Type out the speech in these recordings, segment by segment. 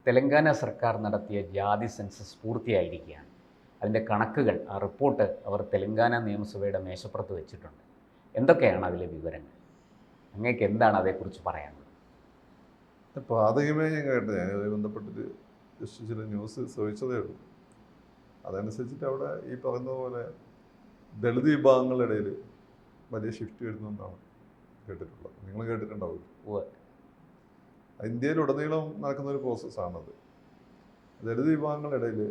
തെലങ്കാന സർക്കാർ നടത്തിയ ജാതി സെൻസസ് പൂർത്തിയായിരിക്കുകയാണ്. അതിൻ്റെ കണക്കുകൾ, ആ റിപ്പോർട്ട് അവർ തെലങ്കാന നിയമസഭയുടെ മേശപ്പുറത്ത് വെച്ചിട്ടുണ്ട്. എന്തൊക്കെയാണ് അതിലെ വിവരങ്ങൾ? അങ്ങേക്ക് എന്താണ് അതേക്കുറിച്ച് പറയാനുള്ളത്? പ്രാഥമികമായി ഞാൻ കേട്ടത്, ഞാനുമായി ബന്ധപ്പെട്ടിട്ട് ജസ്റ്റ് ചില ന്യൂസ് ശ്രമിച്ചതേ ഉള്ളൂ. അതനുസരിച്ചിട്ട് അവിടെ ഈ പറയുന്ന പോലെ ദളിത് വിഭാഗങ്ങളുടെ ഇടയിൽ വലിയ ഷിഫ്റ്റ് വരുന്നെന്നാണ് കേട്ടിട്ടുള്ളത്. നിങ്ങൾ കേട്ടിട്ടുണ്ടാവില്ല. ഇന്ത്യയിലുടനീളം നടക്കുന്ന ഒരു പ്രോസസ്സാണത്. ദളിത് വിഭാഗങ്ങളുടെ ഇടയിൽ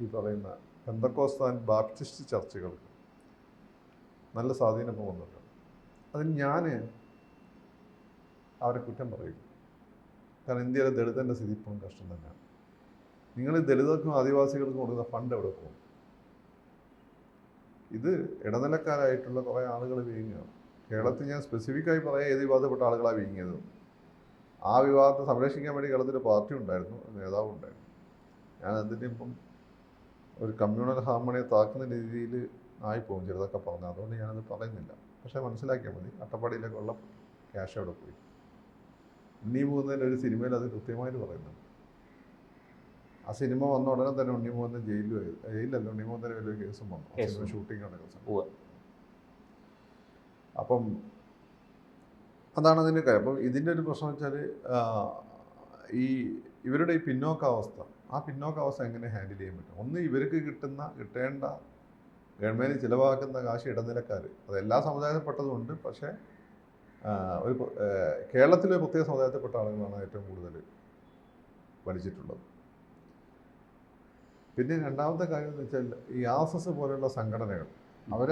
ഈ പറയുന്ന പെന്തക്കോസ്താൻ ബാപ്റ്റിസ്റ്റ് ചർച്ചുകൾക്ക് നല്ല സ്വാധീനം ഇപ്പോൾ വന്നിട്ടുണ്ട്. അതിന് ഞാൻ അവരെ കുറ്റം പറയും. കാരണം ഇന്ത്യയിലെ ദളിതൻ്റെ സ്ഥിതി ഇപ്പോഴും കഷ്ടം തന്നെയാണ്. നിങ്ങൾ ദളിതർക്കും ആദിവാസികൾക്കും കൊടുക്കുന്ന ഫണ്ട് എവിടെ പോകും? ഇത് ഇടനിലക്കാരായിട്ടുള്ള കുറേ ആളുകൾ വീങ്ങുകയാണ്. കേരളത്തിൽ ഞാൻ സ്പെസിഫിക്കായി പറയാൻ ഏത് വിവാദപ്പെട്ട ആളുകളാണ് വീങ്ങിയത്. ആ വിവാദത്തെ സംരക്ഷിക്കാൻ വേണ്ടി കേരളത്തിൽ പാർട്ടി ഉണ്ടായിരുന്നു, നേതാവ് ഉണ്ടായിരുന്നു. ഞാൻ അതിൻ്റെ ഇപ്പം ഒരു കമ്മ്യൂണൽ ഹാർമണിയെ താക്കുന്ന രീതിയിൽ ആയിപ്പോകും ചിലതൊക്കെ പറഞ്ഞു. അതുകൊണ്ട് ഞാനത് പറയുന്നില്ല. പക്ഷേ മനസ്സിലാക്കിയാൽ മതി, അട്ടപ്പാടിയിലേക്കുള്ള ക്യാഷ് അവിടെ പോയി. ഉണ്ണി മുകുന്ദൻ്റെ ഒരു സിനിമയിൽ അത് കൃത്യമായിട്ട് പറയുന്നുണ്ട്. ആ സിനിമ വന്ന ഉടനെ തന്നെ ഉണ്ണി മുകുന്ദൻ ജയിലല്ല, ഉണ്ണി മുകുന്ദന് വലിയ കേസും വന്നു. ആ സിനിമ ഷൂട്ടിംഗ് നടക്കുന്ന സമയം. അപ്പം അതാണ് അതിൻ്റെ കാര്യം. അപ്പം ഇതിൻ്റെ ഒരു പ്രശ്നം വെച്ചാൽ ഈ ഇവരുടെ ഈ പിന്നോക്കാവസ്ഥ, ആ പിന്നോക്കാവസ്ഥ എങ്ങനെ ഹാൻഡിൽ ചെയ്യാൻ പറ്റും? ഒന്ന്, ഇവർക്ക് കിട്ടേണ്ട ഗവൺമെൻറ് ചിലവാക്കുന്ന കാശ് ഇടനിലക്കാർ, അത് എല്ലാ സമുദായത്തിൽപ്പെട്ടതുണ്ട്. പക്ഷേ ഒരു കേരളത്തിലെ പ്രത്യേക സമുദായത്തിൽപ്പെട്ട ആളുകളാണ് ഏറ്റവും കൂടുതൽ വലിച്ചിട്ടുള്ളത്. പിന്നെ രണ്ടാമത്തെ കാര്യം എന്ന് വെച്ചാൽ ഈ RSS പോലെയുള്ള സംഘടനകൾ അവർ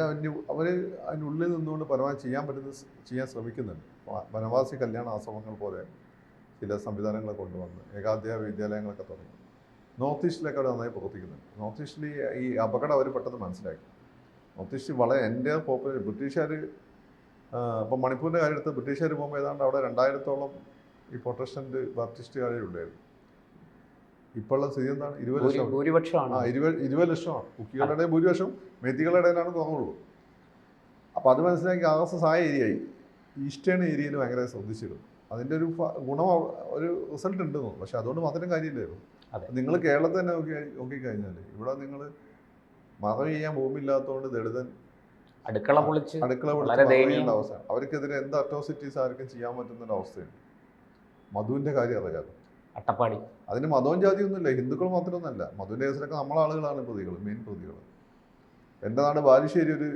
അതിനുള്ളിൽ നിന്നുകൊണ്ട് പരമാവധി ചെയ്യാൻ ശ്രമിക്കുന്നുണ്ട്. വനവാസി കല്യാണ ആശ്രമങ്ങൾ പോലെ ചില സംവിധാനങ്ങളെ കൊണ്ടുവന്ന് ഏകാധ്യായ വിദ്യാലയങ്ങളൊക്കെ തുടങ്ങി. നോർത്ത് ഈസ്റ്റിലൊക്കെ അവർ നന്നായി പ്രവർത്തിക്കുന്നുണ്ട്. നോർത്ത് ഈസ്റ്റിൽ ഈ അപകടം അവർ പെട്ടെന്ന് മനസ്സിലാക്കി. നോർത്ത് ഈസ്റ്റ് വളരെ എൻ്റെ പോപ്പുലർ. ബ്രിട്ടീഷുകാർ ഇപ്പം മണിപ്പൂരിൻ്റെ കാര്യത്തിൽ ബ്രിട്ടീഷുകാർ പോകുമ്പോൾ ഏതാണ്ട് അവിടെ 2000-ഓളം ഈ പ്രൊട്ടസ്റ്റൻ്റ് ബാപ്റ്റിസ്റ്റുകാരേ ഉണ്ടായിരുന്നു. ഇപ്പോഴുള്ള സ്ഥിതി എന്താണ്? 20 ലക്ഷം. 20 ലക്ഷമാണ്. കുക്കികളുടെ ഭൂരിപക്ഷം മെത്തികളുടെ ഇടയിലാണ് കുറവുള്ളൂ. അപ്പോൾ അത് മനസ്സിലാക്കി RSS ആ ഏരിയയായി ഈസ്റ്റേൺ ഏരിയയിൽ ഭയങ്കര ശ്രദ്ധിച്ചിരുന്നു. അതിൻ്റെ ഒരു ഗുണം, ഒരു റിസൾട്ട് ഉണ്ട് തോന്നുന്നു. പക്ഷെ അതുകൊണ്ട് മാത്രം കാര്യമില്ലായിരുന്നു. നിങ്ങൾ കേരളത്തിൽ തന്നെ നോക്കിക്കഴിഞ്ഞാൽ ഇവിടെ നിങ്ങൾ മതം ചെയ്യാൻ ഭൂമിയില്ലാത്തതുകൊണ്ട് ദളിതൻ അടുക്കള പൊളിച്ച് അവസ്ഥ. അവർക്കെതിരെ എന്ത് അട്രോസിറ്റീസ് ആർക്കും ചെയ്യാൻ പറ്റുന്നൊരു അവസ്ഥയുണ്ട്. മധുവിൻ്റെ കാര്യം അറിയാതെ അട്ടപ്പാടി. അതിന് മതവും ജാതിയൊന്നുമില്ല, ഹിന്ദുക്കൾ മാത്രമൊന്നുമല്ല. മധുവിൻ്റെ കേസിലൊക്കെ നമ്മളെ ആളുകളാണ് പ്രതികൾ, മെയിൻ പ്രതികൾ. എൻ്റെ നാട് ബാലുശ്ശേരി ഒരു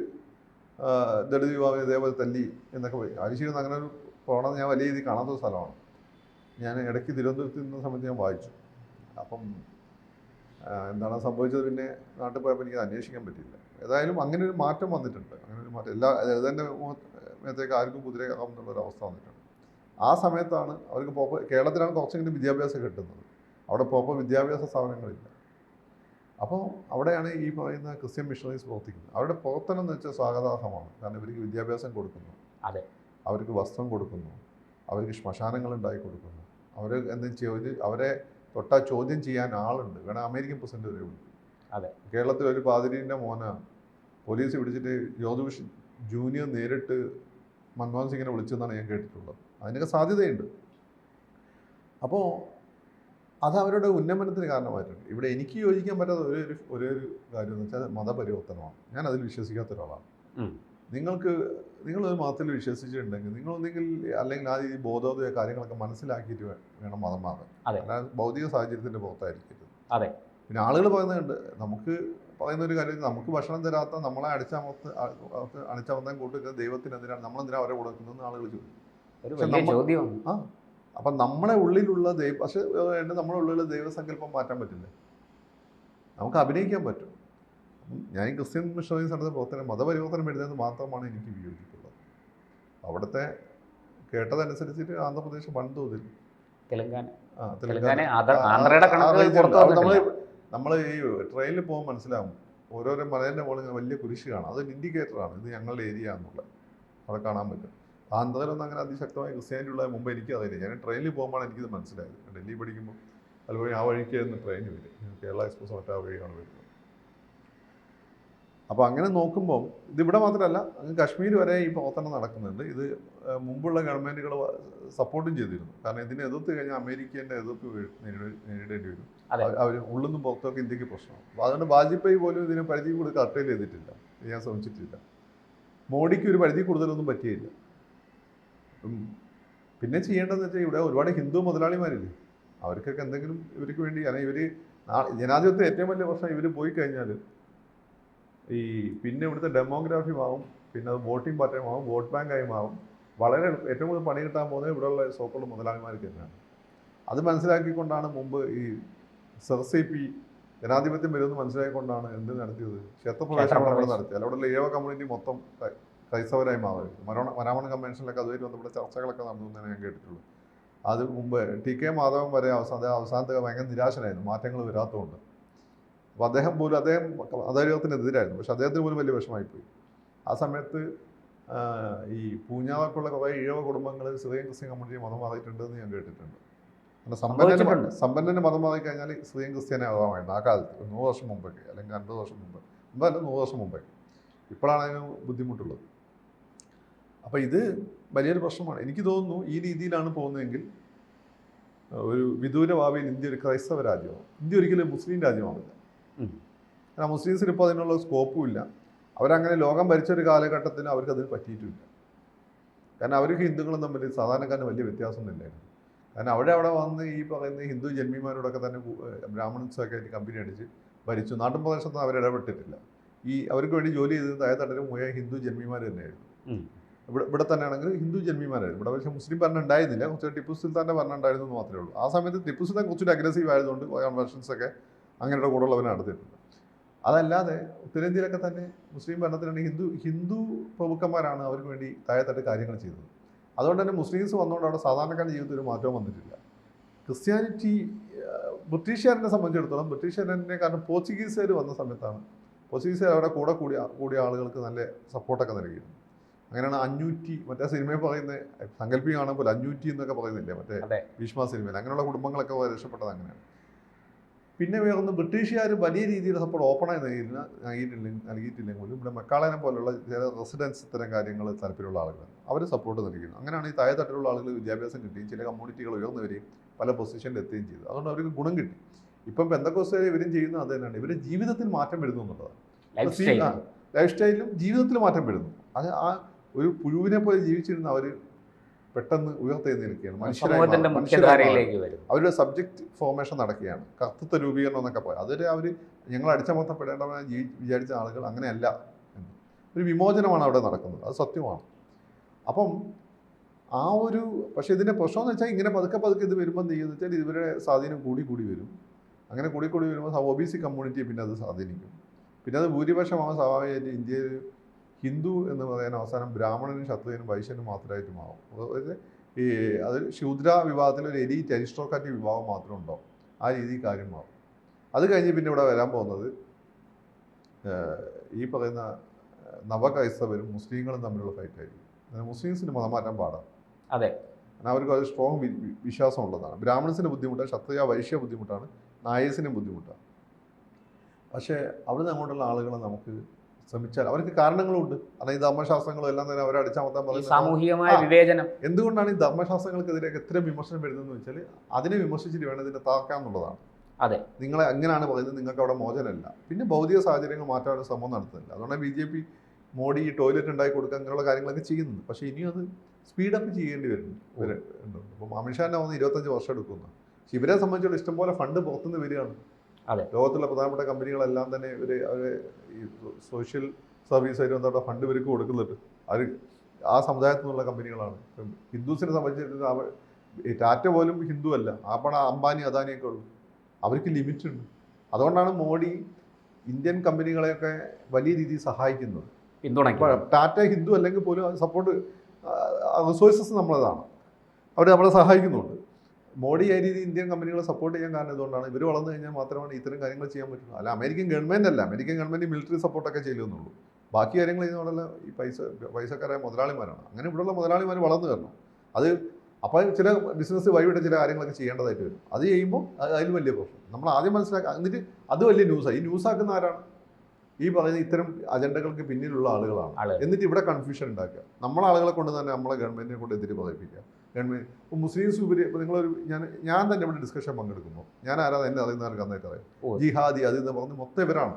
ദളിത് വിഭാഗം ഇതേപോലെ തല്ലി എന്നൊക്കെ പോയി. ബാലുശ്ശേരി അങ്ങനെ ഒരു പ്രവണത ഞാൻ വലിയ രീതിയിൽ കാണാത്ത സ്ഥലമാണ്. ഞാൻ ഇടയ്ക്ക് തിരുവനന്തപുരത്ത് നിന്ന സമയത്ത് ഞാൻ വായിച്ചു. അപ്പം എന്താണ് സംഭവിച്ചത് പിന്നെ നാട്ടിൽ പോയപ്പോൾ എനിക്ക് അന്വേഷിക്കാൻ പറ്റിയില്ല. ഏതായാലും അങ്ങനെ ഒരു മാറ്റം വന്നിട്ടുണ്ട്. അങ്ങനെ ഒരു മാറ്റം ദളിതൻ്റെ മേത്തേക്ക് ആർക്കും കുതിര കയറാം എന്നുള്ളൊരവസ്ഥ വന്നിട്ടുണ്ട്. ആ സമയത്താണ് അവർക്ക് കേരളത്തിലാണ് കുറച്ചെങ്കിലും വിദ്യാഭ്യാസം കിട്ടുന്നത്. അവിടെ വിദ്യാഭ്യാസ സ്ഥാപനങ്ങളില്ല. അപ്പോൾ അവിടെയാണ് ഈ പറയുന്ന ക്രിസ്ത്യൻ മിഷണറീസ് പ്രവർത്തിക്കുന്നത്. അവരുടെ പ്രവർത്തനം എന്ന് വെച്ചാൽ സ്വാഗതാർഹമാണ്. കാരണം ഇവർക്ക് വിദ്യാഭ്യാസം കൊടുക്കുന്നു, അവർക്ക് വസ്ത്രം കൊടുക്കുന്നു, അവർക്ക് ശ്മശാനങ്ങൾ ഉണ്ടാക്കി കൊടുക്കുന്നു, അവർ അവരെ തൊട്ടാ ചോദ്യം ചെയ്യാൻ ആളുണ്ട്. വേണം അമേരിക്കൻ പ്രസിഡന്റ് വരെ വിളിക്കും. കേരളത്തിൽ ഒരു പാതിരീൻ്റെ മോനെ പോലീസ് പിടിച്ചിട്ട് ജോർജ് ബുഷ് ജൂനിയർ നേരിട്ട് മൻമോഹൻ സിംഗിനെ വിളിച്ചെന്നാണ് ഞാൻ കേട്ടിട്ടുള്ളത്. അതിനൊക്കെ സാധ്യതയുണ്ട്. അപ്പോൾ അത് അവരുടെ ഉന്നമനത്തിന് കാരണമായിട്ടുണ്ട്. ഇവിടെ എനിക്ക് യോജിക്കാൻ പറ്റാത്ത ഒരേ ഒരു കാര്യം എന്ന് വെച്ചാൽ മതപരിവർത്തനമാണ്. ഞാൻ അതിൽ വിശ്വസിക്കാത്ത ഒരാളാണ്. നിങ്ങളൊരു മതത്തിൽ വിശ്വസിച്ചിട്ടുണ്ടെങ്കിൽ നിങ്ങളൊന്നെങ്കിൽ അല്ലെങ്കിൽ ആ ഈ ബോധോദയ കാര്യങ്ങളൊക്കെ മനസ്സിലാക്കിയിട്ട് വേണം മതം മാറാൻ. അല്ലാതെ ഭൗതിക സാഹചര്യത്തിൻ്റെ പുറത്തായിരിക്കരുത്. പിന്നെ ആളുകൾ പറയുന്നുണ്ട്, നമുക്ക് പറയുന്ന ഒരു കാര്യം, നമുക്ക് ഭക്ഷണം തരാത്ത നമ്മളെ അടിച്ചമർത്താൻ കൂട്ടുന്ന ദൈവത്തിനെതിരാണ്, നമ്മളെന്തിനാണ് അവരെ കൊടുക്കുന്നതെന്ന് ആളുകൾ ചോദിക്കും. അപ്പം നമ്മളെ ഉള്ളിലുള്ള പക്ഷേ നമ്മുടെ ഉള്ളിലുള്ള ദൈവസങ്കല്പം മാറ്റാൻ പറ്റില്ല. നമുക്ക് അഭിനയിക്കാൻ പറ്റും. ഞാൻ ക്രിസ്ത്യൻ മിഷണറീസ് നടത്തുന്ന പ്രവർത്തനം മതപരിവർത്തനം എഴുതുന്നത് മാത്രമാണ് എനിക്ക് വിയോജിപ്പുള്ളത്. അവിടുത്തെ കേട്ടതനുസരിച്ചിട്ട് ആന്ധ്രാപ്രദേശ് വൻതോതിൽ നമ്മൾ ഈ ട്രെയിനിൽ പോകുമ്പോൾ മനസ്സിലാവും, ഓരോരോ മലേൻ്റെ മുകളിൽ വലിയ കുരിശ് കാണാം. അതൊരു ഇൻഡിക്കേറ്ററാണ്, ഇത് ഞങ്ങളുടെ ഏരിയ എന്നുള്ളത് അവിടെ കാണാൻ പറ്റും. ആന്ധ്രയിലൊന്നും അങ്ങനെ അതിശക്തമായ ക്രിസ്ത്യാനിറ്റി ഉള്ള മുമ്പ് എനിക്ക് അറിയില്ല. ഞാൻ ട്രെയിനിൽ പോകുമ്പോഴാണ് എനിക്കിത് മനസ്സിലായത്. ഡൽഹി പഠിക്കുമ്പോൾ അതുപോലെ ആ വഴിക്കായിരുന്നു ട്രെയിൻ വരും. കേരള എക്സ്പ്രസ് മറ്റേ ആ വഴിയാണ് വരുന്നത്. അപ്പോൾ അങ്ങനെ നോക്കുമ്പോൾ ഇതിവിടെ മാത്രമല്ല, അങ്ങ് കാശ്മീർ വരെ ഈ പ്രവർത്തനം നടക്കുന്നുണ്ട്. ഇത് മുമ്പുള്ള ഗവൺമെൻറ്റുകൾ സപ്പോർട്ടും ചെയ്തിരുന്നു. കാരണം ഇതിനെ എതിർത്ത് കഴിഞ്ഞാൽ അമേരിക്കേൻ്റെ എതിർപ്പ് നേരിടേണ്ടി വരും. അവർ ഉള്ളിൽ നിന്നും പുറത്തൊക്കെ ഇന്ത്യക്ക് പ്രശ്നമാണ്. അപ്പോൾ അതുകൊണ്ട് വാജ്പേയി പോലും ഇതിന് പരിധി കൂടുതൽ കർട്ടയിൽ ചെയ്തിട്ടില്ല, ചെയ്യാൻ ശ്രമിച്ചിട്ടില്ല. മോഡിക്ക് ഒരു പരിധി കൂടുതലൊന്നും പറ്റിയില്ല. പിന്നെ ചെയ്യേണ്ടതെന്ന് വെച്ചാൽ ഇവിടെ ഒരുപാട് ഹിന്ദു മുതലാളിമാരില്ലേ, അവർക്കൊക്കെ എന്തെങ്കിലും ഇവർക്ക് വേണ്ടി, അല്ലെങ്കിൽ ഇവർ ജനാധിപത്യത്തെ ഏറ്റവും വലിയ പ്രശ്നം ഇവർ പോയി കഴിഞ്ഞാൽ പിന്നെ ഇവിടുത്തെ ഡെമോഗ്രാഫി മാറും, പിന്നെ അത് വോട്ടിംഗ് പാറ്റേൺ മാറും, വോട്ട് ബാങ്കായി മാറും. വളരെ ഏറ്റവും കൂടുതൽ പണി കിട്ടാൻ പോകുന്നത് ഇവിടെയുള്ള സോക്കോൾഡ് മുതലാളിമാർക്ക് തന്നെയാണ്. അത് മനസ്സിലാക്കിക്കൊണ്ടാണ് മുമ്പ് ഈ SRCP ജനാധിപത്യം വരുമെന്ന് മനസ്സിലാക്കിക്കൊണ്ടാണ് എന്ത് നടത്തിയത്, ക്ഷേത്രപ്രവേശനം അവിടെ നടത്തിയത്. അവിടെയുള്ള ഏവ കമ്മ്യൂണിറ്റി മൊത്തം ക്രൈസ്തവരായി മാറും. മരാമൺ കൺവെൻഷനിലൊക്കെ അതുമായിട്ട് ബന്ധപ്പെട്ട ചർച്ചകളൊക്കെ നടന്നു എന്ന് ഞാൻ കേട്ടിട്ടുള്ളൂ. അത് മുമ്പ് TK മാധവൻ വരെ അവസാനത്തെ ഭയങ്കര നിരാശനായിരുന്നു, മാറ്റങ്ങൾ വരാത്തതുകൊണ്ട്. അപ്പോൾ അദ്ദേഹം മതേതരത്തിനെതിരായിരുന്നു, പക്ഷെ അദ്ദേഹത്തിന് പോലും വലിയ വിഷമമായിപ്പോയി. ആ സമയത്ത് ഈ പൂഞ്ഞാറൊക്കെയുള്ള കുറേ ഈഴവ കുടുംബങ്ങൾ ശ്രീയം ക്രിസ്ത്യൻ കമ്മ്യൂണിറ്റി മതം മാറിയിട്ടുണ്ടെന്ന് ഞാൻ കേട്ടിട്ടുണ്ട്. അങ്ങനെ സമ്പന്നൻ്റെ മതം മാറി കഴിഞ്ഞാൽ ശ്രീയം ക്രിസ്ത്യാനെ ആവാമായിരുന്നു ആ കാലത്ത്, 100 വർഷം മുമ്പൊക്കെ, അല്ലെങ്കിൽ 50 വർഷം മുമ്പ്, 100 വർഷം മുമ്പേ. ഇപ്പോഴാണ് അതിന് ബുദ്ധിമുട്ടുള്ളത്. അപ്പോൾ ഇത് വലിയൊരു പ്രശ്നമാണ്. എനിക്ക് തോന്നുന്നു ഈ രീതിയിലാണ് പോകുന്നതെങ്കിൽ ഒരു വിദൂര ഭാവിയിൽ ഇന്ത്യ ഒരു ക്രൈസ്തവ രാജ്യമാണ്. ഇന്ത്യ ഒരിക്കലും മുസ്ലിം രാജ്യമാണില്ല. കാരണം മുസ്ലിംസിന് ഇപ്പോൾ അതിനുള്ള സ്കോപ്പും ഇല്ല. അവരങ്ങനെ ലോകം ഭരിച്ചൊരു കാലഘട്ടത്തിൽ അവർക്കതിന് പറ്റിയിട്ടില്ല. കാരണം അവർക്ക് ഹിന്ദുക്കളും തമ്മിൽ സാധാരണക്കാരന് വലിയ വ്യത്യാസമൊന്നുമില്ലായിരുന്നു. കാരണം അവിടെ വന്ന് ഈ പറയുന്ന ഹിന്ദു ജന്മിമാരോടൊക്കെ തന്നെ ബ്രാഹ്മൺസൊക്കെ ആയിട്ട് കമ്പനി അടിച്ച് ഭരിച്ചു. നാട്ടിൻ പ്രദേശത്തൊന്നും അവരിടപെട്ടിട്ടില്ല. അവർക്ക് വേണ്ടി ജോലി ചെയ്തത് താഴെത്തട്ടിലും മുഴുവൻ ഹിന്ദു ജന്മിമാർ തന്നെയായിരുന്നു. ഇവിടെ തന്നെയാണെങ്കിൽ ഹിന്ദു ജന്മിമാരായിരുന്നു. ഇവിടെ പക്ഷേ മുസ്ലിം ഭരണം ഉണ്ടായിരുന്നില്ല, കുറച്ച് ടിപ്പു സുൽത്താൻ്റെ ഭരണം ഉണ്ടായിരുന്നു എന്ന് മാത്രമേ ഉള്ളൂ. ആ സമയത്ത് ടിപ്പു സുൽത്താൻ കുറച്ചുകൂടി അഗ്രസീവ് ആയതുകൊണ്ട് കൺവെർഷൻസൊക്കെ അങ്ങനെയുള്ള കൂടുതലുള്ളവരെ നടത്തിയിട്ടുണ്ട്. അതല്ലാതെ ഉത്തരേന്ത്യയിലൊക്കെ തന്നെ മുസ്ലിം ഭരണത്തിലാണ് ഹിന്ദു പ്രഭുക്കന്മാരാണ് അവർക്ക് വേണ്ടി താഴെത്തട്ട് കാര്യങ്ങൾ ചെയ്തത്. അതുകൊണ്ട് തന്നെ മുസ്ലിംസ് വന്നുകൊണ്ട് അവിടെ സാധാരണക്കാരുടെ ജീവിതത്തിൽ ഒരു മാറ്റവും വന്നിട്ടില്ല. ക്രിസ്ത്യാനിറ്റി ബ്രിട്ടീഷുകാരനെ സംബന്ധിച്ചിടത്തോളം, ബ്രിട്ടീഷുകാരനെ കാരണം പോർച്ചുഗീസുകാർ വന്ന സമയത്താണ് പോർച്ചുഗീസുകാർ അവിടെ കൂടിയ ആളുകൾക്ക് നല്ല സപ്പോർട്ടൊക്കെ നൽകിയിരുന്നു. അങ്ങനെയാണ് 500 മറ്റേ സിനിമയിൽ പറയുന്ന സങ്കല്പം കാണാൻ പോലെ 500 എന്നൊക്കെ പറയുന്നില്ലേ മറ്റേ ഭീഷ്മ സിനിമയിൽ, അങ്ങനെയുള്ള കുടുംബങ്ങളൊക്കെ രക്ഷപ്പെട്ടത് അങ്ങനെയാണ്. പിന്നെ വേറൊന്ന്, ബ്രിട്ടീഷുകാർ വലിയ രീതിയിൽ സപ്പോർട്ട് ഓപ്പണായി നൽകിയിട്ടില്ലെങ്കിലും ഇവിടെ മെക്കാളനെ പോലുള്ള ചില റെസിഡൻസ് ഇത്തരം കാര്യങ്ങൾ താല്പര്യമുള്ള ആളുകളാണ്, അവർ സപ്പോർട്ട് നൽകിയിരുന്നു. അങ്ങനെയാണ് ഈ താഴെത്തട്ടിലുള്ള ആളുകൾ വിദ്യാഭ്യാസം കിട്ടുകയും ചില കമ്മ്യൂണിറ്റികൾ ഉയർന്നു വരികയും പല പൊസിഷനിൽ എത്തുകയും ചെയ്തു. അതുകൊണ്ട് അവർക്ക് ഗുണം കിട്ടി. ഇപ്പം പെന്തക്കോസ്തുകാർ ഇവരും ചെയ്യുന്നത് അത് തന്നെയാണ്. ഇവരുടെ ജീവിതത്തിൽ മാറ്റം വരുന്നു എന്നുള്ളതാണ്. ലൈഫ് സ്റ്റൈലിലും ജീവിതത്തിൽ മാറ്റം വരുന്നു. അത് ആ ഒരു പുഴുവിനെ പോലെ ജീവിച്ചിരുന്ന അവർ പെട്ടെന്ന് ഉയർത്തെഴുന്നേൽക്കുകയാണ്, മനുഷ്യരായി അവരുടെ സബ്ജക്റ്റ് ഫോർമേഷൻ നടക്കുകയാണ്, കർത്തൃത്വ രൂപീകരണം എന്നൊക്കെ പറയും. അതൊരു അവർ ഞങ്ങൾ അടിച്ചമർത്തപ്പെടേണ്ടവരായി വിചാരിച്ച ആളുകൾ അങ്ങനെയല്ല എന്ന് ഒരു വിമോചനമാണ് അവിടെ നടക്കുന്നത്. അത് സത്യമാണ്. അപ്പം പക്ഷേ ഇതിൻ്റെ പ്രശ്നമെന്ന് വെച്ചാൽ ഇങ്ങനെ പതുക്കെ ഇത് വരുമ്പോൾ എന്ത് ചെയ്യുന്നത് വെച്ചാൽ ഇവരുടെ സ്വാധീനം കൂടി വരും. അങ്ങനെ കൂടി വരുമ്പോൾ OBC കമ്മ്യൂണിറ്റിയെ പിന്നെ അത് സ്വാധീനിക്കും. പിന്നെ അത് ഭൂരിപക്ഷമാകും. സ്വാഭാവികമായിട്ട് ഇന്ത്യയിൽ ഹിന്ദു എന്ന് പറയാൻ അവസാനം ബ്രാഹ്മണനും ക്ഷത്രിയനും വൈശ്യനും മാത്രമായിട്ട് മാറും. അത് ശൂദ്ര വിഭാഗത്തിൽ ഒരു എലീറ്റ് അരിസ്റ്റോക്രാറ്റിക് വിഭാഗം മാത്രം ഉണ്ടാവും. ആ രീതിയിൽ കാര്യം മാറും. അത് കഴിഞ്ഞ് പിന്നെ ഇവിടെ വരാൻ പോകുന്നത് ഈ പറയുന്ന നവക്രൈസ്തവരും മുസ്ലിങ്ങളും തമ്മിലുള്ള ഫൈറ്റായിരിക്കും. മുസ്ലിംസിന് മതം മാറ്റാൻ പാടാം. അതെ, അവർക്ക് അത് സ്ട്രോങ് വിശ്വാസം ഉള്ളതാണ്. ബ്രാഹ്മണസിന് ബുദ്ധിമുട്ടാണ്, ക്ഷത്രിയ വൈശ്യ ബുദ്ധിമുട്ടാണ്, നായസിനും ബുദ്ധിമുട്ടാണ്. പക്ഷേ അവിടെ നിന്ന് അങ്ങോട്ടുള്ള ആളുകളെ നമുക്ക് ശ്രമിച്ചാൽ അവർക്ക് കാരണങ്ങളുണ്ട്. കാരണം ഈ ധർമ്മശാസ്ത്രങ്ങളും എല്ലാം തന്നെ അവരെ അടിച്ചമർത്താൻ പറയുന്നത് സാമൂഹികമായ വിവേചനം. എന്തുകൊണ്ടാണ് ഈ ധർമ്മശാസ്ത്രങ്ങൾക്കെതിരെ എത്ര വിമർശനം വരുന്നതെന്ന് വെച്ചാൽ അതിനെ വിമർശിച്ചിട്ട് വേണം ഇതിനെ താക്കാന്നുള്ളതാണ്. അതെ, നിങ്ങളെ അങ്ങനെയാണ് പറയുന്നത്, നിങ്ങൾക്ക് അവിടെ മോചനമല്ല. പിന്നെ ഭൗതിക സാഹചര്യങ്ങൾ മാറ്റാനുള്ള ശ്രമം നടത്തുന്നില്ല. അതുകൊണ്ട് BJP മോഡി ഈ ടോയ്ലറ്റ് ഉണ്ടാക്കി കൊടുക്കുക അങ്ങനെയുള്ള കാര്യങ്ങളൊക്കെ ചെയ്യുന്നുണ്ട്. പക്ഷേ ഇനിയും അത് സ്പീഡപ്പ് ചെയ്യേണ്ടി വരുന്നു. അപ്പം അമിത്ഷാനെ വന്ന് 25 വർഷം എടുക്കുന്നു. പക്ഷെ ഇവരെ സംബന്ധിച്ചുള്ള ഇഷ്ടംപോലെ ഫണ്ട് പുറത്തുനിന്ന് വരികയാണ്. അതെ, ലോകത്തുള്ള പ്രധാനപ്പെട്ട കമ്പനികളെല്ലാം തന്നെ ഈ സോഷ്യൽ സർവീസായിട്ട് ബന്ധപ്പെട്ട ഫണ്ട് ഇവർക്ക് കൊടുക്കുന്നുണ്ട്. അവർ ആ സമുദായത്തിൽ നിന്നുള്ള കമ്പനികളാണ്. ഹിന്ദുസിനെ സംബന്ധിച്ചിടത്തോളം ടാറ്റ പോലും ഹിന്ദു അല്ല, അപ്പോൾ അംബാനി അദാനിയൊക്കെ ഉള്ളു. അവർക്ക് ലിമിറ്റ് ഉണ്ട്. അതുകൊണ്ടാണ് മോഡി ഇന്ത്യൻ കമ്പനികളെയൊക്കെ വലിയ രീതിയിൽ സഹായിക്കുന്നത്. ടാറ്റ ഹിന്ദു അല്ലെങ്കിൽ പോലും സപ്പോർട്ട് റിസോഴ്സസ് നമ്മളതാണ്, അവർ നമ്മളെ സഹായിക്കുന്നുണ്ട്. മോഡി ആ രീതി ഇന്ത്യൻ കമ്പനികളെ സപ്പോർട്ട് ചെയ്യാൻ കാരണം ഇതുകൊണ്ടാണ്. ഇവർ വളർന്നു കഴിഞ്ഞാൽ മാത്രമാണ് ഇത്തരം കാര്യങ്ങൾ ചെയ്യാൻ പറ്റുള്ളൂ. അല്ല അമേരിക്കൻ ഗവൺമെൻറ് അല്ല, അമേരിക്കൻ ഗവൺമെൻറ് മിലിറ്ററി സപ്പോർട്ടൊക്കെ ചെയ്യുന്നുള്ളൂ. ബാക്കി കാര്യങ്ങൾ ചെയ്യുന്നതോടല്ല ഈ പൈസക്കാരായ മുതലാളിമാരാണ്. അങ്ങനെ ഇവിടെയുള്ള മുതലാളിമാർ വളർന്നു വരണം. അത് അപ്പോൾ ചില ബിസിനസ് വഴിവിട്ട ചില കാര്യങ്ങളൊക്കെ ചെയ്യേണ്ടതായിട്ട് വരും. അത് ചെയ്യുമ്പോൾ അതിൽ വലിയ പ്രശ്നം നമ്മൾ ആദ്യം മനസ്സിലാക്കുക. എന്നിട്ട് അത് വലിയ ന്യൂസാണ്. ഈ ന്യൂസാക്കുന്ന ആരാണ്? ഈ പറയുന്ന ഇത്തരം അജണ്ടകൾക്ക് പിന്നിലുള്ള ആളുകളാണ്. എന്നിട്ട് ഇവിടെ കൺഫ്യൂഷൻ ഉണ്ടാക്കുക. നമ്മളെ ആളുകളെ കൊണ്ട് തന്നെ നമ്മളെ ഗവൺമെന്റിനെ കൊണ്ട് എതിര് പറയിപ്പിക്കുക. ഗവൺമെന്റ് ഇപ്പോൾ മുസ്ലിംസ് ഉപരി ഇപ്പോൾ നിങ്ങളൊരു ഞാൻ തന്നെ ഇവിടെ ഡിസ്കഷൻ പങ്കെടുക്കുമ്പോൾ ഞാൻ ആരാ എന്നെ അറിയുന്നവർക്ക് നന്നായിട്ട് അറിയാം. ജിഹാദി അത് എന്ന് പറഞ്ഞ് മൊത്തം ഇവരാണ്.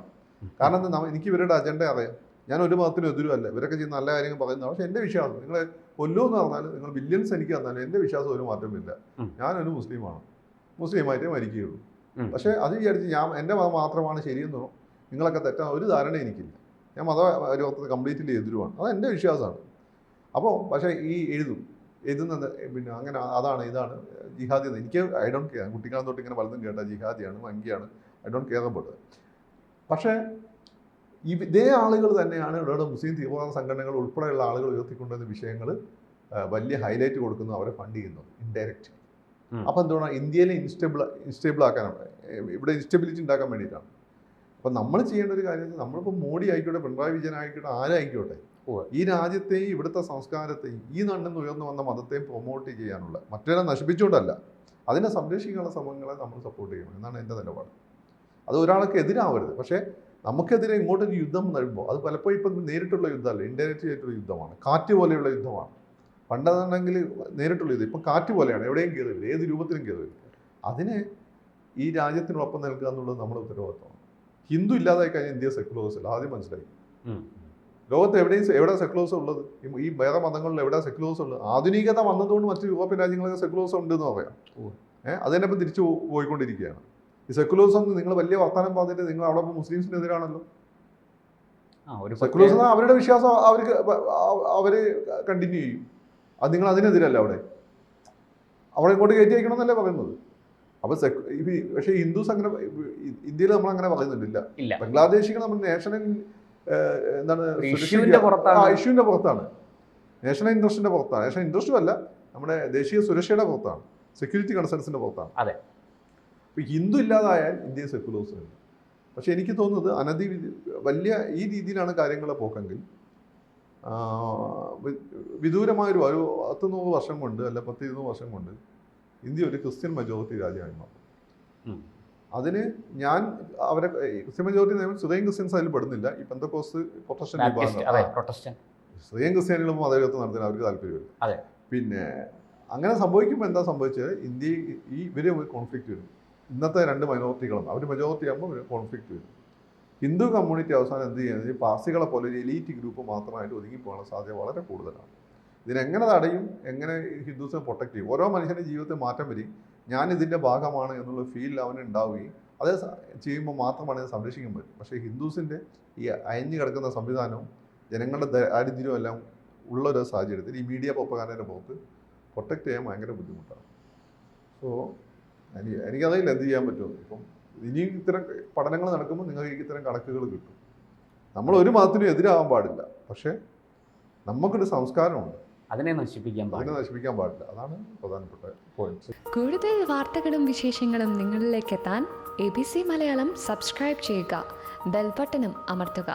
കാരണം എന്താ, എനിക്ക് ഇവരുടെ അജണ്ട അറിയാം. ഞാൻ ഒരു മതത്തിനും എതിരുമല്ല. ഇവരൊക്കെ ചെയ്യുന്ന നല്ല കാര്യങ്ങൾ പറയുന്നതാണ്. പക്ഷെ എൻ്റെ വിശ്വാസം, നിങ്ങൾ കൊല്ലുമെന്ന് പറഞ്ഞാൽ നിങ്ങൾ ബില്യൻസ് എനിക്ക് തന്നാലും എൻ്റെ വിശ്വാസം ഒരു മാറ്റമില്ല. ഞാനൊരു മുസ്ലിമാണ്, മുസ്ലിമായിട്ടേ മരിക്കുകയുള്ളൂ. പക്ഷേ അത് വിചാരിച്ച് എൻ്റെ മതം മാത്രമാണ് ശരിയെന്നോ നിങ്ങളൊക്കെ തെറ്റാൻ ഒരു ധാരണ എനിക്കില്ല. ഞാൻ മതപരിവർത്തനം കംപ്ലീറ്റ്ലി എതിരുമാണ്. അത് എൻ്റെ വിശ്വാസമാണ്. അപ്പോൾ പക്ഷേ ഈ എഴുതുന്നത് പിന്നെ അങ്ങനെ അതാണ് ഇതാണ് ജിഹാദി എന്ന് എനിക്ക് ഐ ഡോണ്ട് കെയർ. കുട്ടിക്കാലം തൊട്ട് ഇങ്ങനെ പലതും കേട്ട ജിഹാദിയാണ്, വങ്കിയാണ്, ഐ ഡോണ്ട് കെയർ അബൌട്ട്. പക്ഷേ ഇതേ ആളുകൾ തന്നെയാണ് ഇവിടെ മുസ്ലിം തീവ്രവാദ സംഘടനകൾ ഉൾപ്പെടെയുള്ള ആളുകൾ ഉയർത്തിക്കൊണ്ടുവന്ന വിഷയങ്ങൾ വലിയ ഹൈലൈറ്റ് കൊടുക്കുന്നു, അവരെ ഫണ്ട് ചെയ്യുന്നത് ഇൻഡയറക്റ്റ്. അപ്പോൾ എന്തുകൊണ്ടാണ് ഇന്ത്യയിലെ ഇൻസ്റ്റേബിൾ ആക്കാനാണ്, ഇവിടെ ഇൻസ്റ്റെബിലിറ്റി ഉണ്ടാക്കാൻ വേണ്ടിയിട്ടാണ്. അപ്പം നമ്മൾ ചെയ്യേണ്ട ഒരു കാര്യം, നമ്മളിപ്പോൾ മോഡി ആയിക്കോട്ടെ, പിണറായി വിജയൻ ആയിക്കോട്ടെ, ആരായിക്കോട്ടെ, ഈ രാജ്യത്തെയും ഇവിടുത്തെ സംസ്കാരത്തെയും ഈ നാട്ടിൽ നിന്ന് ഉയർന്നു വന്ന മതത്തെയും പ്രൊമോട്ട് ചെയ്യാനുള്ള, മറ്റൊരാളെ നശിപ്പിച്ചുകൊണ്ടല്ല, അതിനെ സംരക്ഷിക്കാനുള്ള ശ്രമങ്ങളെ നമ്മൾ സപ്പോർട്ട് ചെയ്യണം എന്നാണ് എൻ്റെ നിലപാട്. അത് ഒരാൾക്ക് എതിരാവരുത്. പക്ഷേ നമുക്കെതിരെ ഇങ്ങോട്ടൊരു യുദ്ധം വരുമ്പോൾ അത് പലപ്പോഴും ഇപ്പം നേരിട്ടുള്ള യുദ്ധമല്ല, ഇൻഡയറക്റ്റ് ആയിട്ടുള്ള യുദ്ധമാണ്, കാറ്റ് പോലെയുള്ള യുദ്ധമാണ്. പണ്ടെന്നുണ്ടെങ്കിൽ നേരിട്ടുള്ള യുദ്ധം, ഇപ്പം കാറ്റ് പോലെയാണ്, എവിടെയും കയറില്ല, ഏത് രൂപത്തിലും കയറില്ല. അതിനെ ഈ രാജ്യത്തിനൊപ്പം നിൽക്കുക എന്നുള്ളത് നമ്മുടെ ഉത്തരവാദിത്തമാണ്. ഹിന്ദു ഇല്ലാതായി കഴിഞ്ഞാൽ ഇന്ത്യ സെക്കുലേഴ്സ് അല്ല, ആദ്യം മനസ്സിലായി. ലോകത്ത് എവിടെ സെക്കുലേഴ്സ് ഉള്ളത്? ഈ വേറെ മതങ്ങളിൽ എവിടെ സെക്കുലേഴ്സ് ഉള്ളത്? ആധുനികത വന്നതുകൊണ്ട് മറ്റ് യൂറോപ്യൻ രാജ്യങ്ങളൊക്കെ സെക്കുലേഴ്സ് ഉണ്ട് എന്ന് പറയാം. അത് തന്നെ ഇപ്പം തിരിച്ചു പോയിക്കൊണ്ടിരിക്കുകയാണ്. ഈ സെക്കുലേഴ്സ് ഒന്ന് നിങ്ങൾ വലിയ വർത്തമാനം പറഞ്ഞിട്ട് നിങ്ങൾ അവിടെ മുസ്ലിംസിനെതിരാണല്ലോ. സെക്കുലേഴ്സ് അവരുടെ വിശ്വാസം അവർ കണ്ടിന്യൂ ചെയ്യും. അത് നിങ്ങൾ അതിനെതിരല്ല. അവിടെ ഇങ്ങോട്ട് കയറ്റി അയക്കണം എന്നല്ലേ പറയുന്നത്. അപ്പോൾ പക്ഷേ ഹിന്ദുസ് അങ്ങനെ ഇന്ത്യയിൽ നമ്മൾ അങ്ങനെ പറയുന്നുണ്ടില്ല. ബംഗ്ലാദേശികൾ നമ്മൾ നാഷണൽ എന്താണ് ഇഷ്യൂവിൻ്റെ പുറത്താണ്, നാഷണൽ ഇൻട്രസ്റ്റിൻ്റെ പുറത്താണ്. നാഷണൽ ഇൻട്രസ്റ്റും അല്ല, നമ്മുടെ ദേശീയ സുരക്ഷയുടെ പുറത്താണ്, സെക്യൂരിറ്റി കൺസേൺസിൻ്റെ പുറത്താണ്. അതെ. ഇപ്പോൾ ഹിന്ദു ഇല്ലാതായാൽ ഇന്ത്യയിൽ സെക്കുലേഴ്സ് ഉണ്ട്. പക്ഷെ എനിക്ക് തോന്നുന്നത് വലിയ ഈ രീതിയിലാണ് കാര്യങ്ങളെ പോക്കെങ്കിൽ വിദൂരമായൊരു 100 വർഷം കൊണ്ട് അല്ല 10-20 വർഷം കൊണ്ട് ഇന്ത്യ ഒരു ക്രിസ്ത്യൻ മെജോറിറ്റി രാജ്യമായി മാറും. അതിന് ഞാൻ അവരെ ക്രിസ്ത്യൻ മെജോറിറ്റി നിയമം സിറിയൻ ക്രിസ്ത്യൻസ് അതിൽ പെടുന്നില്ല. ഈ പെന്തക്കോസ്റ്റ് പ്രൊട്ടസ്റ്റന്റ് വിഭാഗം സിറിയൻ ക്രിസ്ത്യാനികളും മതപരിവർത്തനം നടത്താൻ അവർക്ക് താല്പര്യമില്ല. പിന്നെ അങ്ങനെ സംഭവിക്കുമ്പോൾ എന്താ സംഭവിച്ചത്, ഇന്ത്യ ഇവരെ ഒരു കോൺഫ്ലിക്റ്റ് വരും. ഇന്നത്തെ 2 മൈനോറിറ്റികളും അവർ മെജോറിറ്റി ആകുമ്പോൾ ഒരു കോൺഫ്ലിക്റ്റ് വരും. ഹിന്ദു കമ്മ്യൂണിറ്റി അവസാനം എന്ത് ചെയ്യുന്നത്, ഈ പാർസികളെ പോലെ ഒരു എലീറ്റ് ഗ്രൂപ്പ് മാത്രമായിട്ട് ഒതുങ്ങിപ്പോകാനുള്ള സാധ്യത വളരെ കൂടുതലാണ്. ഇതിനെങ്ങനെ തടയും, എങ്ങനെ ഹിന്ദുസിനെ പ്രൊട്ടക്ട് ചെയ്യും? ഓരോ മനുഷ്യൻ്റെ ജീവിതത്തിൽ മാറ്റം വരും. ഞാൻ ഇതിൻ്റെ ഭാഗമാണ് എന്നുള്ള ഫീൽ അവന് ഉണ്ടാവുകയും അത് ചെയ്യുമ്പോൾ മാത്രമാണ് ഇത് സംരക്ഷിക്കാൻ പറ്റും. പക്ഷേ ഹിന്ദുസിൻ്റെ ഈ അയഞ്ഞു കിടക്കുന്ന സംവിധാനവും ജനങ്ങളുടെ ദാരിദ്ര്യവും എല്ലാം ഉള്ളൊരു സാഹചര്യത്തിൽ ഈ മീഡിയ പ്രൊപ്പഗാൻഡയുടെ പുറത്ത് പ്രൊട്ടക്ട് ചെയ്യാൻ ഭയങ്കര ബുദ്ധിമുട്ടാണ്. സോ എനിക്കറിയില്ല എന്ത് ചെയ്യാൻ പറ്റുമെന്ന്. ഇപ്പം ഇനിയും ഇത്തരം പഠനങ്ങൾ നടക്കുമ്പോൾ നിങ്ങൾക്ക് ഇത്തരം കണക്കുകൾ കിട്ടും. നമ്മൾ ഒരു മതത്തിനും എതിരാകാൻ പാടില്ല, പക്ഷേ നമുക്കൊരു സംസ്കാരമുണ്ട്, അതിനെ നശിപ്പിക്കാൻ പാടില്ല. അതാണ് പ്രധാനപ്പെട്ട പോയിന്റ്. കൂടുതൽ വാർത്തകളും വിശേഷങ്ങളും നിങ്ങളിലേക്ക് എത്താൻ ABC മലയാളം സബ്സ്ക്രൈബ് ചെയ്യുക, ബെൽ ബട്ടണും അമർത്തുക.